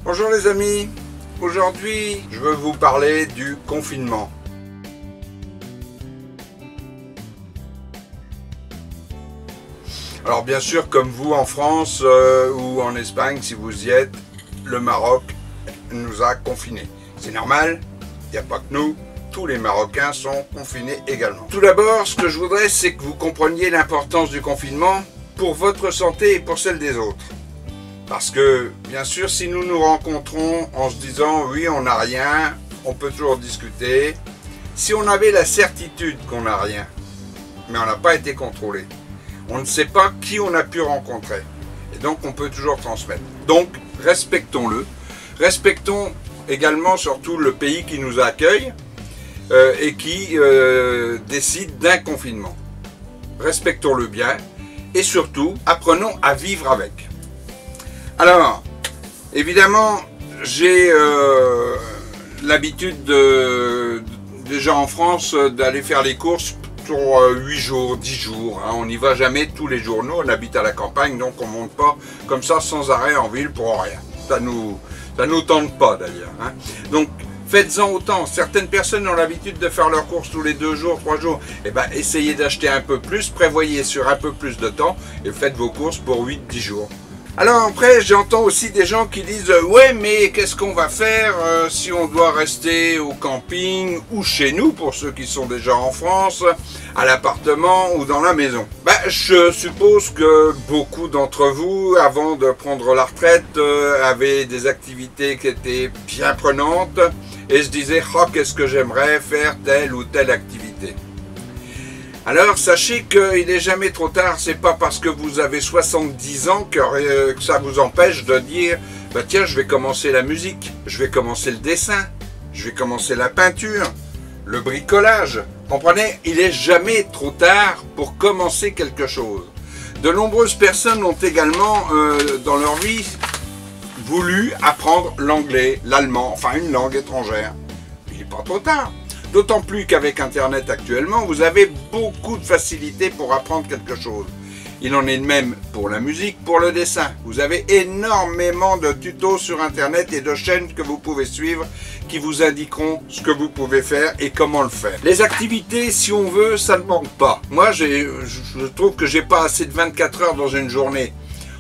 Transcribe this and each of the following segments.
Bonjour les amis, aujourd'hui je veux vous parler du confinement. Alors bien sûr, comme vous en France ou en Espagne, si vous y êtes, le Maroc nous a confinés. C'est normal, il n'y a pas que nous, tous les Marocains sont confinés également. Tout d'abord, ce que je voudrais, c'est que vous compreniez l'importance du confinement pour votre santé et pour celle des autres. Parce que, bien sûr, si nous nous rencontrons en se disant « oui, on n'a rien », on peut toujours discuter. Si on avait la certitude qu'on n'a rien, mais on n'a pas été contrôlé, on ne sait pas qui on a pu rencontrer. Et donc, on peut toujours transmettre. Donc, respectons-le. Respectons également, surtout, le pays qui nous accueille et qui décide d'un confinement. Respectons-le bien et surtout, apprenons à vivre avec. Alors, évidemment, j'ai l'habitude déjà en France d'aller faire les courses pour 8 jours, 10 jours. Hein. On n'y va jamais tous les jours. Nous, on habite à la campagne, donc on ne monte pas comme ça sans arrêt en ville pour rien. Ça nous tente pas d'ailleurs. Hein. Donc, faites-en autant. Certaines personnes ont l'habitude de faire leurs courses tous les 2 jours, 3 jours. Eh bien, essayez d'acheter un peu plus, prévoyez sur un peu plus de temps et faites vos courses pour 8-10 jours. Alors après, j'entends aussi des gens qui disent « ouais, mais qu'est-ce qu'on va faire si on doit rester au camping ou chez nous, pour ceux qui sont déjà en France, à l'appartement ou dans la maison ?» Je suppose que beaucoup d'entre vous, avant de prendre la retraite, avaient des activités qui étaient bien prenantes et se disaient « oh, qu'est-ce que j'aimerais faire telle ou telle activité ?» Alors, sachez qu'il n'est jamais trop tard, c'est pas parce que vous avez 70 ans que ça vous empêche de dire bah tiens, je vais commencer la musique, je vais commencer le dessin, je vais commencer la peinture, le bricolage. Comprenez, il n'est jamais trop tard pour commencer quelque chose. De nombreuses personnes ont également, dans leur vie, voulu apprendre l'anglais, l'allemand, enfin une langue étrangère. Il n'est pas trop tard. D'autant plus qu'avec Internet actuellement, vous avez beaucoup de facilité pour apprendre quelque chose. Il en est de même pour la musique, pour le dessin. Vous avez énormément de tutos sur Internet et de chaînes que vous pouvez suivre qui vous indiqueront ce que vous pouvez faire et comment le faire. Les activités, si on veut, ça ne manque pas. Moi, je trouve que j'ai pas assez de 24 heures dans une journée.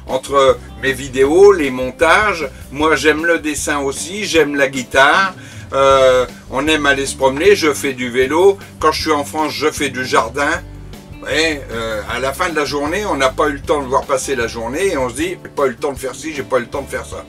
Entre mes vidéos, les montages, moi j'aime le dessin aussi, j'aime la guitare. On aime aller se promener, je fais du vélo, quand je suis en France je fais du jardin, et à la fin de la journée on n'a pas eu le temps de voir passer la journée et on se dit j'ai pas eu le temps de faire ci, j'ai pas eu le temps de faire ça.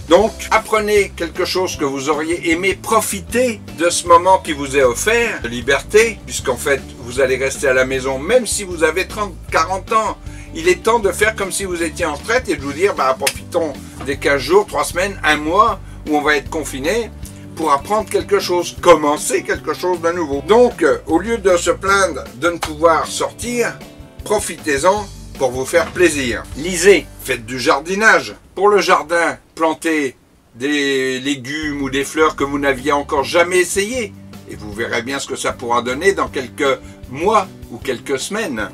Donc apprenez quelque chose que vous auriez aimé, profiter de ce moment qui vous est offert, de liberté, puisqu'en fait vous allez rester à la maison même si vous avez 30-40 ans. Il est temps de faire comme si vous étiez en retraite et de vous dire profitons des 15 jours, 3 semaines, 1 mois où on va être confiné pour apprendre quelque chose, commencer quelque chose de nouveau. Donc, au lieu de se plaindre de ne pouvoir sortir, profitez-en pour vous faire plaisir. Lisez, faites du jardinage. Pour le jardin, plantez des légumes ou des fleurs que vous n'aviez encore jamais essayé. Et vous verrez bien ce que ça pourra donner dans quelques mois ou quelques semaines.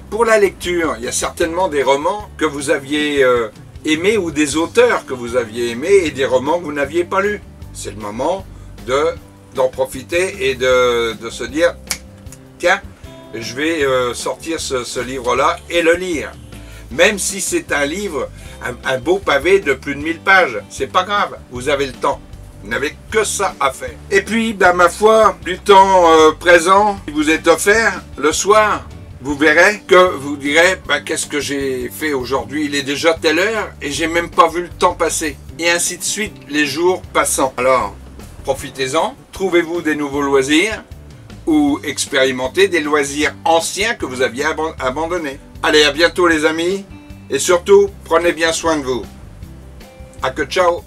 Pour la lecture, il y a certainement des romans que vous aviez aimés ou des auteurs que vous aviez aimés et des romans que vous n'aviez pas lus. C'est le moment d'en profiter et de se dire tiens, je vais sortir ce livre-là et le lire. Même si c'est un livre, un beau pavé de plus de 1000 pages, c'est pas grave, vous avez le temps. Vous n'avez que ça à faire. Et puis, ma foi, du temps présent qui vous est offert, le soir, vous verrez que vous direz qu'est-ce que j'ai fait aujourd'hui, il est déjà telle heure et j'ai même pas vu le temps passer. Et ainsi de suite, les jours passant. Alors, profitez-en, trouvez-vous des nouveaux loisirs ou expérimentez des loisirs anciens que vous aviez abandonnés. Allez, à bientôt les amis et surtout, prenez bien soin de vous. À que ciao.